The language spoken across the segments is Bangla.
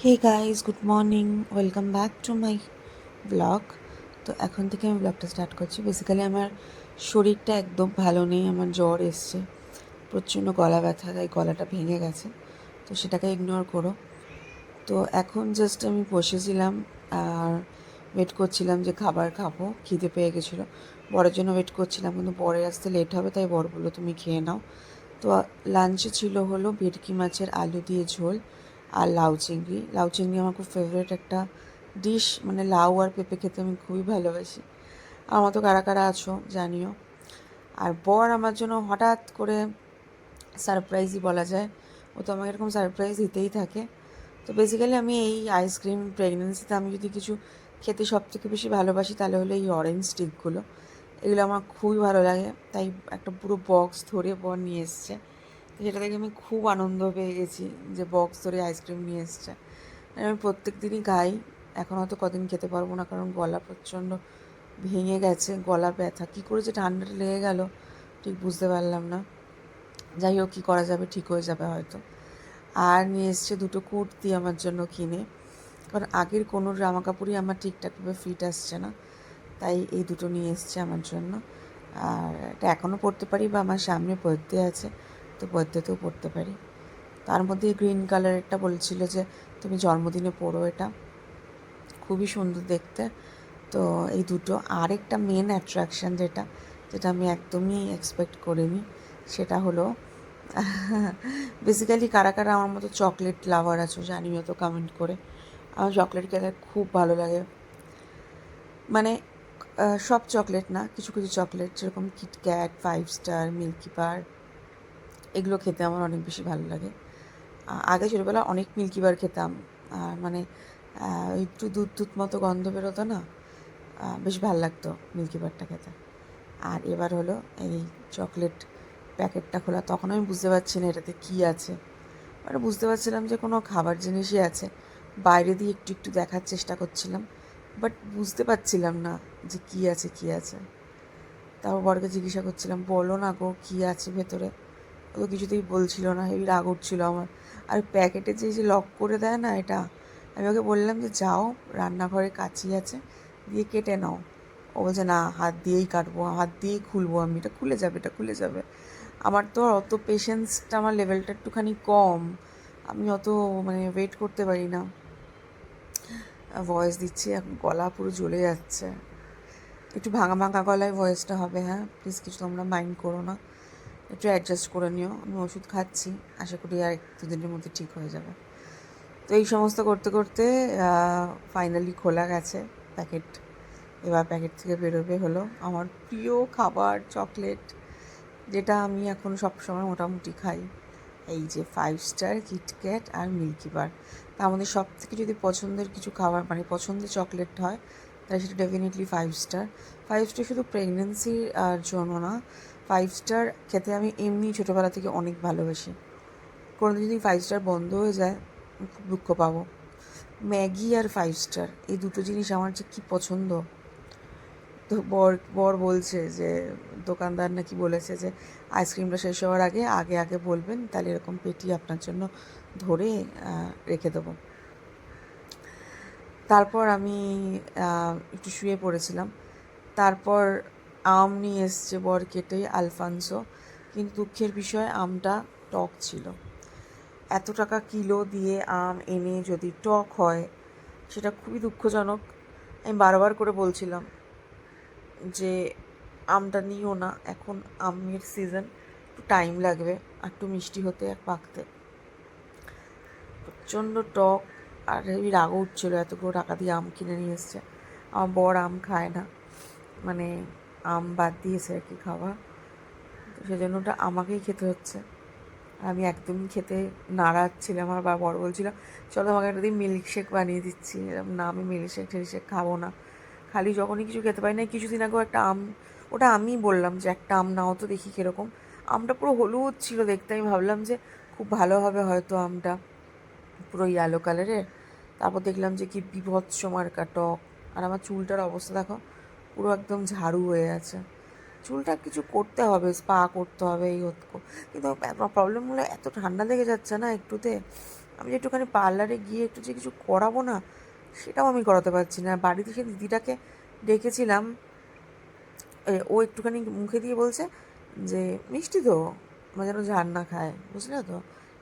Hey guys, good morning, welcome back to my blog. তো এখন থেকে আমি ব্লগটা স্টার্ট করছি। বেসিক্যালি আমার শরীরটা একদম ভালো নেই, আমার জ্বর এসছে, প্রচণ্ড গলা ব্যথা, তাই গলাটা ভেঙে গেছে, তো সেটাকে ইগনোর করো। তো এখন জাস্ট আমি বসেছিলাম আর ওয়েট করছিলাম যে খাবার খাবো, খিদে পেয়ে গেছিলো। বরের জন্য ওয়েট করছিলাম, কিন্তু বরের আসতে লেট হবে, তাই বর বললো তুমি খেয়ে নাও। তো লাঞ্চে ছিল হলো ভেটকি মাছের আলু দিয়ে ঝোল আর লাউ চিংড়ি। লাউ চিংড়ি আমার খুব ফেভারিট একটা ডিশ, মানে লাউ আর পেঁপে খেতে আমি খুবই ভালোবাসি। আমার মতো কারা কারা আছো জানিও। আর বর আমার জন্য হঠাৎ করে সারপ্রাইজই বলা যায়, ও তো আমাকে এরকম সারপ্রাইজ দিতেই থাকে। তো বেসিক্যালি আমি এই আইসক্রিম প্রেগনেন্সিতে আমি যদি কিছু খেতে সব থেকে বেশি ভালোবাসি তাহলে হলো এই অরেঞ্জ স্টিকগুলো। এগুলো আমার খুবই ভালো লাগে, তাই একটা পুরো বক্স ধরে বর নিয়ে এসছে। তো সেটা থেকে আমি খুব আনন্দ পেয়ে গেছি যে বক্স ধরে আইসক্রিম নিয়ে এসছে। আমি প্রত্যেক দিনই খাই, এখন হয়তো কদিন খেতে পারবো না, কারণ গলা প্রচণ্ড ভেঙে গেছে, গলা ব্যথা, কী করে যে ঠান্ডাটা লেগে গেল ঠিক বুঝতে পারলাম না। যাই হোক, কী করা যাবে, ঠিক হয়ে যাবে হয়তো। আর নিয়ে এসছে দুটো কুর্তি আমার জন্য কিনে, কারণ আগের কোনো জামা কাপড়ই আমার ঠিকঠাকভাবে ফিট আসছে না, তাই এই দুটো নিয়ে এসছে আমার জন্য। আর এটা এখনও পরতে পারি, বা আমার সামনে বার্থডে আছে, তো বার্থডেতেও পরতে পারি। তার মধ্যে গ্রিন কালারেরটা বলছিল যে তুমি জন্মদিনে পরো, এটা খুবই সুন্দর দেখতে। তো এই দুটো। আরেকটা মেন অ্যাট্রাকশান যেটা যেটা আমি একদমই এক্সপেক্ট করিনি, সেটা হলো বেসিক্যালি কারা কারা আমার মতো চকলেট লাভার আছো জানিও তো কমেন্ট করে। আমার চকলেট খেতে খুব ভালো লাগে, মানে সব চকলেট না, কিছু কিছু চকলেট, যেরকম কিটক্যাট, 5 স্টার, মিল্কি বার, এগুলো খেতে আমার অনেক বেশি ভালো লাগে। আগে ছোটোবেলা অনেক মিল্কি বার খেতাম, আর মানে একটু দুধ দুধ মতো গন্ধ বেরোতো না, বেশ ভালো লাগতো মিল্কি বারটা খেতে। আর এবার হলো এই চকলেট প্যাকেটটা খোলা, তখন আমি বুঝতে পারছি না এটাতে কী আছে, মানে বুঝতে পারছিলাম যে কোনো খাবার জিনিসই আছে, বাইরে দিয়ে একটু একটু দেখার চেষ্টা করছিলাম, বাট বুঝতে পারছিলাম না যে কী আছে কী আছে। তারপর বরকে জিজ্ঞাসা করছিলাম, বলো না গো কী আছে ভেতরে। ও তো কিছুতেই বলছিল না, হেবি রাগ উঠছিল আমার। আর প্যাকেটে যে লক করে দেয় না এটা, আমি ওকে বললাম যে যাও রান্নাঘরে কাঁচি আছে, দিয়ে কেটে নাও। ও বলছে না, হাত দিয়েই কাটবো, হাত দিয়েই খুলবো আমি, এটা খুলে যাবে, এটা খুলে যাবে। আমার তো আর অত পেশেন্সটা, আমার লেভেলটা একটুখানি কম, আমি অত মানে ওয়েট করতে পারি না। ভয়েস দিচ্ছি এখন, গলা পুরো জ্বলে যাচ্ছে, একটু ভাঙা ভাঙা গলায় ভয়েসটা হবে, হ্যাঁ প্লিজ কিছু তোমরা মাইন্ড করো না, একটু অ্যাডজাস্ট করে নিও। আমি ওষুধ খাচ্ছি, আশা করি আর 2 দিনের মধ্যে ঠিক হয়ে যাবে। তো এই সমস্ত করতে করতে ফাইনালি খোলা গেছে প্যাকেট। এবার প্যাকেট থেকে বেরোবে হলো আমার প্রিয় খাবার চকলেট, যেটা আমি এখন সবসময় মোটামুটি খাই, এই যে 5 স্টার, কিটক্যাট আর মিল্কি বার। তার মধ্যে সব থেকে যদি পছন্দের কিছু খাবার, মানে পছন্দের চকলেট হয়, তাহলে সেটা ডেফিনেটলি 5 স্টার। 5 স্টার শুধু প্রেগনেন্সির জন্য না, 5 স্টার খেতে আমি এমনি ছোটোবেলা থেকে অনেক ভালোবাসি। কোনো দিন যদি 5 স্টার বন্ধ হয়ে যায় আমি খুব দুঃখ পাবো। ম্যাগি আর 5 স্টার, এই দুটো জিনিস আমার যে কী পছন্দ। তো বর বর বলছে যে দোকানদার নাকি বলেছে যে আইসক্রিমটা শেষ হওয়ার আগে আগে আগে বলবেন, তাহলে এরকম পেটি আপনার জন্য ধরে রেখে দেবো। তারপর আমি একটু শুয়ে পড়েছিলাম। তারপর আম নিয়ে এসছে বর কেটে, আলফানসো, কিন্তু দুঃখের বিষয় আমটা টক ছিল। এত টাকা কিলো দিয়ে আম এনে যদি টক হয়, সেটা খুবই দুঃখজনক। আমি বারবার করে বলছিলাম যে আমটা নিও না, এখন আমের সিজন, একটু টাইম লাগবে আর একটু মিষ্টি হতে আর পাকতে। প্রচণ্ড টক, আর হেবি রাগও উঠছিলো, এতগুলো টাকা দিয়ে আম কিনে নিয়ে এসছে। আমার বর আম খায় না, মানে আম বাদ দিয়েছে আর কি খাওয়া, তো সেজন্য ওটা আমাকেই খেতে হচ্ছে। আমি একদমই খেতে নারাজ ছিলাম, আমার বর বলছিল চলো আমাকে একটা দিন মিল্কশেক বানিয়ে দিচ্ছি, এরকম না, আমি মিল্কশেক টিল্কশেক খাবো না। খালি যখনই কিছু খেতে পারি না, কিছুদিন আগেও একটা আম, ওটা আমিই বললাম যে একটা আম নাও তো দেখি কীরকম। আমটা পুরো হলুদ ছিল দেখতে, আমি ভাবলাম যে খুব ভালো হবে হয়তো আমটা, পুরো ইয়েলো কালারের। তারপর দেখলাম যে কি বীভৎস মার্কা টক। আর আমার চুলটার অবস্থা দেখো, পুরো একদম ঝাড়ু হয়ে আছে। চুলটা কিছু করতে হবে, স্পা করতে হবে, এই হতো। কিন্তু প্রবলেম হলো এত ঠান্ডা লেগে যাচ্ছে না একটুতে, আমি যে একটুখানি পার্লারে গিয়ে একটু যে কিছু করাবো না, সেটাও আমি করাতে পারছি না। বাড়িতে সে দিদিটাকে ডেকেছিলাম, ও একটুখানি মুখে দিয়ে বলছে যে মিষ্টি তো, আমার যেন ঝাড় না খায়, বুঝলে তো,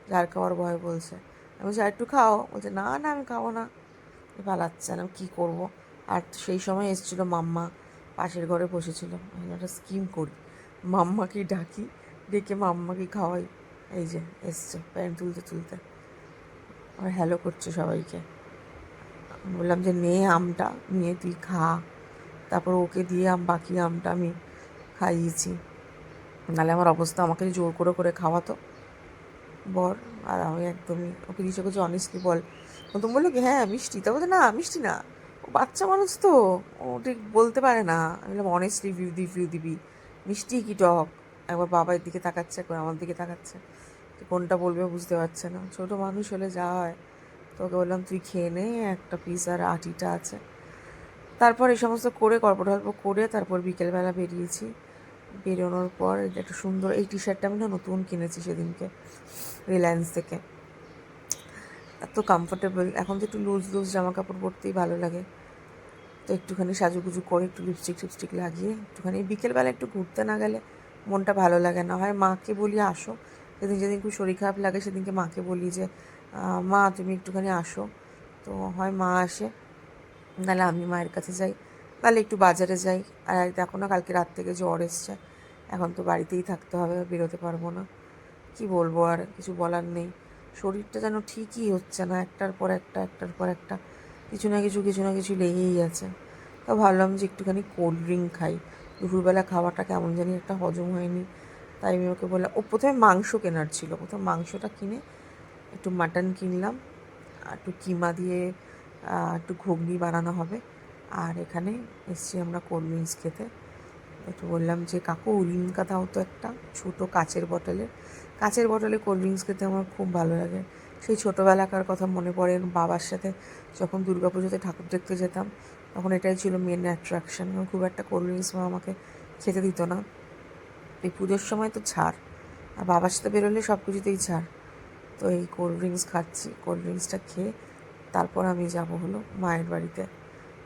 ঝাড় খাওয়ার ভয় বলছে। আমি বলছি আর একটু খাও, বলছে না না আমি খাবো না, পালাচ্ছে না, কী করবো। আর সেই সময় এসেছিলো মাম্মা, পাশের ঘরে বসেছিল। আমি একটা স্কিম করি, মাম্মাকেই ডাকি, ডেকে মাম্মাকেই খাওয়াই। এই যে এসছে প্যান্ট তুলতে তুলতে, আর হ্যালো করছে সবাইকে। বললাম যে নে আমটা, নিয়ে তুই খা। তারপর ওকে দিয়ে বাকি আমটা আমি খাইয়েছি, নাহলে আমার অবস্থা, আমাকে জোর করে করে খাওয়াতো বর। আর আমি একদমই ওকে জিজ্ঞেস করছি অনেস্টলি বল, প্রথম বললো কি হ্যাঁ মিষ্টি, তা বলতে না মিষ্টি না, ও বাচ্চা মানুষ তো, ও ঠিক বলতে পারে না। আমি বললাম অনেস্ট রিভিউ দিবি, মিষ্টি কি টক। একবার বাবার দিকে তাকাচ্ছে, একবার আমার দিকে তাকাচ্ছে, তো কোনটা বলবে বুঝতে পারছে না। ছোটো মানুষ হলে যা হয়। তো ওকে বললাম তুই খেয়ে নে, একটা পিস আর আটিটা আছে। তারপর এই সমস্ত করে গল্প টল্প করে তারপর বিকেলবেলা বেরিয়েছি। বেরোনোর পর একটা সুন্দর এই টি শার্টটা আমি না নতুন কিনেছি সেদিনকে রিলায়েন্স থেকে, এত কমফোর্টেবল। এখন তো একটু লুজ লুজ জামা কাপড় পরতেই ভালো লাগে, তো একটুখানি সাজুগুজু করে একটু লিপস্টিক টিপস্টিক লাগিয়ে একটুখানি বিকেলবেলা একটু ঘুরতে না গেলে মনটা ভালো লাগে না। হয় মাকে বলি আসো, যেদিন যেদিন খুব শরীর খারাপ লাগে সেদিনকে মাকে বলি যে মা তুমি একটুখানি আসো, তো হয় মা আসে, নাহলে আমি মায়ের কাছে যাই, নাহলে একটু বাজারে যাই। আর দেখো না কালকে রাত থেকে জ্বর এসছে, এখন তো বাড়িতেই থাকতে হবে, বেরোতে পারবো না। কি বলবো, আর কিছু বলার নেই। শরীরটা যেন ঠিকই হচ্ছে না, একটার পর একটা একটার পর একটা কিছু না কিছু লেগেই আছে। তো ভাবলাম যে একটুখানি কোল্ড ড্রিঙ্ক খাই, দুপুরবেলা খাওয়াটা কেমন জানি একটা হজম হয়নি। তাই আমি ওকে বললাম, ও প্রথমে মাংস কেনার ছিল, প্রথমে মাংসটা কিনে একটু মাটন কিনলাম, একটু কিমা দিয়ে একটু ঘুগনি বানানো হবে। আর এখানে এসছি আমরা কোল্ড ড্রিঙ্কস খেতে। একটু বললাম যে কাকু লিমকা দাও তো একটা, ছোটো কাচের বোতলে কোল্ড ড্রিঙ্কস খেতে আমার খুব ভালো লাগে। সেই ছোটোবেলাকার কথা মনে পড়ে, বাবার সাথে যখন দুর্গাপুজোতে ঠাকুর দেখতে যেতাম, তখন এটাই ছিল মেন অ্যাট্রাকশন। খুব একটা কোল্ড ড্রিঙ্কস মা আমাকে খেতে দিত না, এই পুজোর সময় তো ছাড়, আর বাবার সাথে বেরোলে সব কিছুতেই ছাড়। তো এই কোল্ড ড্রিঙ্কস খাচ্ছি, কোল্ড ড্রিঙ্কসটা খেয়ে তারপর আমি যাব হলো মায়ের বাড়িতে।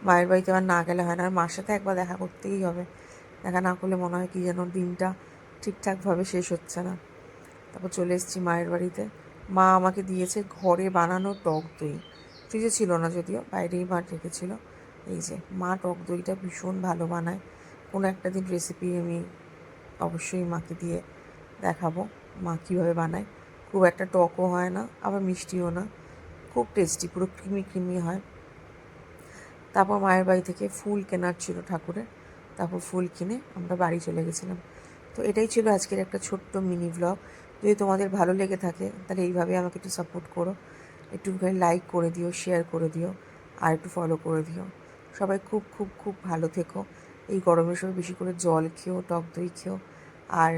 মায়ের বাড়িতে আবার না গেলে হয় না, আর মার সাথে একবার দেখা করতেই হবে। দেখা না করলে মনে হয় কি যেন দিনটা ঠিকঠাকভাবে শেষ হচ্ছে না। তারপর চলে এসেছি মায়ের বাড়িতে। মা আমাকে দিয়েছে ঘরে বানানো টক দই, ফ্রিজে ছিল না যদিও, বাইরেই মা রেখেছিল। এই যে মা টক দইটা ভীষণ ভালো বানায়, কোনো একটা দিন রেসিপি আমি অবশ্যই মাকে দিয়ে দেখাবো মা কীভাবে বানায়। খুব একটা টকও হয় না, আবার মিষ্টিও না, খুব টেস্টি, পুরো ক্রিমি ক্রিমি হয়। তারপর মায়ের বাড়ি থেকে ফুল কেনার ছিল ঠাকুরের, তারপর ফুল কিনে আমরা বাড়ি চলে গেছিলাম। তো এটাই ছিল আজকের একটা ছোট্ট মিনি ব্লগ। যদি তোমাদের ভালো লেগে থাকে তাহলে এইভাবে আমাকে একটু সাপোর্ট করো, একটুখানি লাইক করে দিও, শেয়ার করে দিও, আর একটু ফলো করে দিও। সবাই খুব খুব খুব ভালো থেকো। এই গরমের সময় বেশি করে জল খেও, টক দই খেও। আর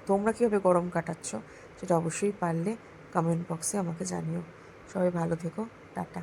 তোমরা কীভাবে গরম কাটাচ্ছ সেটা অবশ্যই পারলে কমেন্ট বক্সে আমাকে জানিও। সবাই ভালো থেকো, টাটা।